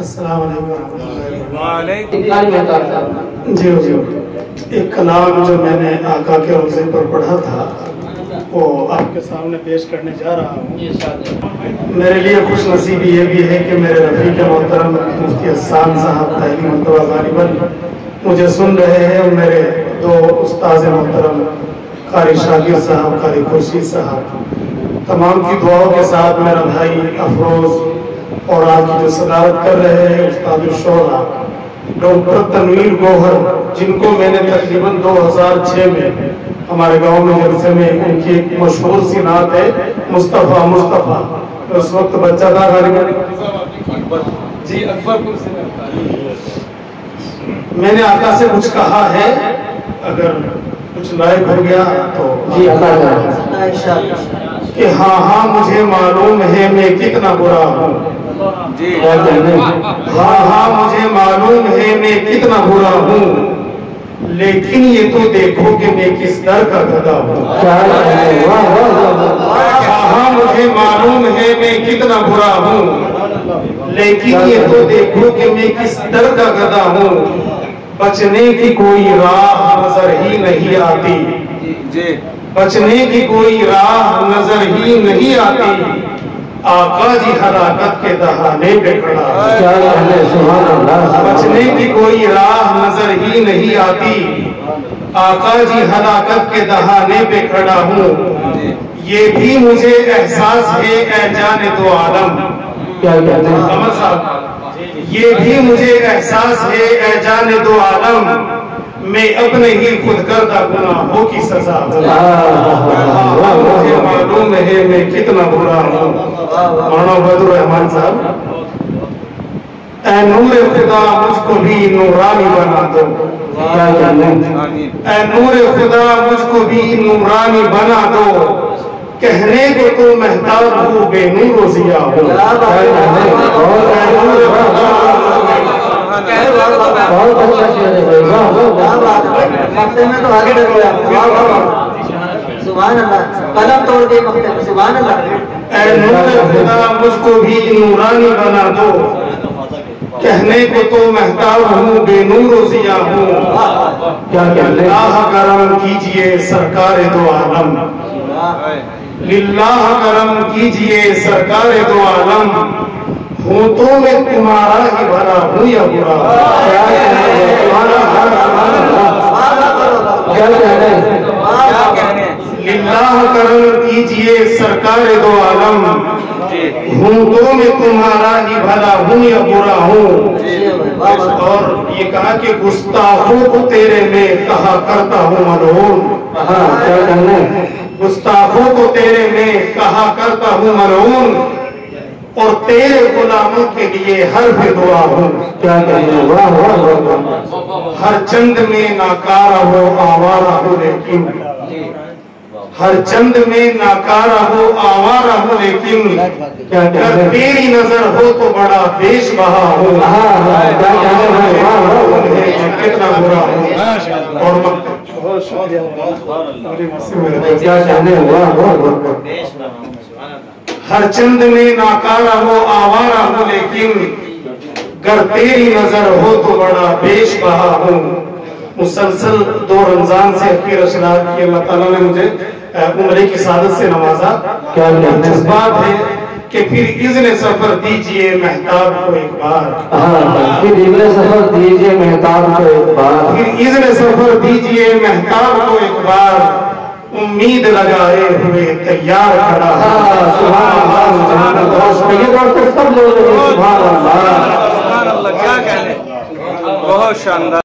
السلام علیکم وعلیکم جی ایک کلام جو میں نے آقا کے روضے پر پڑھا تھا وہ آپ کے سامنے پیش کرنے جا رہا ہوں۔ میرے لیے خوش نصیبی یہ بھی ہے کہ میرے رفیق محترم مفتی حسان صاحب پہلی مرتبہ غالباً مجھے سن رہے ہیں، اور میرے دو استاذ محترم قاری شاکر صاحب، قاری خورشید صاحب، تمام کی دعاؤں کے ساتھ میرا بھائی افروز، اور آج کی جو صدارت کر رہے ہیں استاد الشورا ڈاکٹر تنویر گوہر، جن کو میں نے تقریباً 2006 میں ہمارے گاؤں میں جلسے میں ان کی ایک مشہور سی نعت ہے مصطفیٰ مصطفیٰ، اس وقت بچہ تھا غالباً جی اکبر پور سے میں نے آقا سے کچھ کہا ہے، اگر کچھ لائق ہو گیا تو جی کہ ہاں ہاں مجھے معلوم ہے میں کتنا برا ہوں، ہاں ہاں مجھے معلوم ہے میں کتنا برا ہوں، لیکن یہ تو دیکھو کہ میں کس در کا گدھا ہوں۔ ہاں ہاں مجھے معلوم ہے میں کتنا برا ہوں، لیکن یہ تو دیکھو کہ میں کس در کا گدھا ہوں، بچنے کی کوئی راہ نظر ہی نہیں آتی، بچنے کی کوئی راہ نظر ہی نہیں آتی، آقا جی ہلاکت کے دہانے پہ کھڑا ہوں، بچنے کی کوئی راہ نظر ہی نہیں آتی، آقا جی ہلاکت کے دہانے پہ کھڑا ہوں، یہ بھی مجھے احساس ہے اے جان دو عالم، احمد صاحب یہ بھی مجھے احساس ہے اے جان دو عالم، میں اپنے ہی خود کردہ گناہوں کی سزا ہوں، مجھے معلوم ہے میں کتنا برا ہوں۔ مولانا عبید الرحمان صاحب، اے نور خدا مجھ کو بھی نورانی بنا دو، اے نور خدا مجھ کو بھی نورانی بنا دو، کہنے کو تو مہتاب ہوں بے نور و ضیا ہوں، سبحان اللہ، قلم توڑ کے مقتے میں سبحان اللہ، اے نور خدا مجھ کو بھی نورانی بنا دو، کہنے کو تو مہتاب ہوں بے نور و ضیا ہوں، اللہ کرم کیجئے سرکار دو عالم، للہ کرم کیجئے سرکار دو عالم، ہوں تو میں تمہارا ہی بھلا ہوں یا برا، للہ کرم کیجئے سرکار دو عالم، ہوں تو میں تمہارا ہی بھلا ہوں یا برا ہوں، اور یہ کہا کہ گستاخوں کو تیرے میں کہا کرتا ہوں ملعون، گستاخوں کو تیرے میں کہا کرتا ہوں ملعون، اور تیرے غلاموں کے لیے حرف دعا ہوں، ہر چند میں ناکارہ ہو آوارہ ہو لیکن، ہر چند میں ناکارہ ہو آوارہ ہو لیکن، اگر تیری نظر ہو تو بڑا بیش بہا ہوں، کتنا برا ہوں، اور ہر چند میں ناکارہ ہو آوارہ ہو لیکن، گر تیری نظر ہو تو بڑا بیش بہا ہوں۔ مسلسل 2 رمضان سے اخیر اشراق کی اللہ تعالیٰ نے مجھے عمرے کی سعادت سے نوازا، جذبات ہے کہ پھر اذن سفر دیجئے مہتاب کو ایک بار، پھر اذن سفر دیجئے مہتاب کو ایک بار، پھر اذن سفر دیجئے مہتاب کو ایک بار، امید لگائے ہوئے تیار کھڑا ہے، سبحان اللہ، کیا کہنے، بہت شاندار۔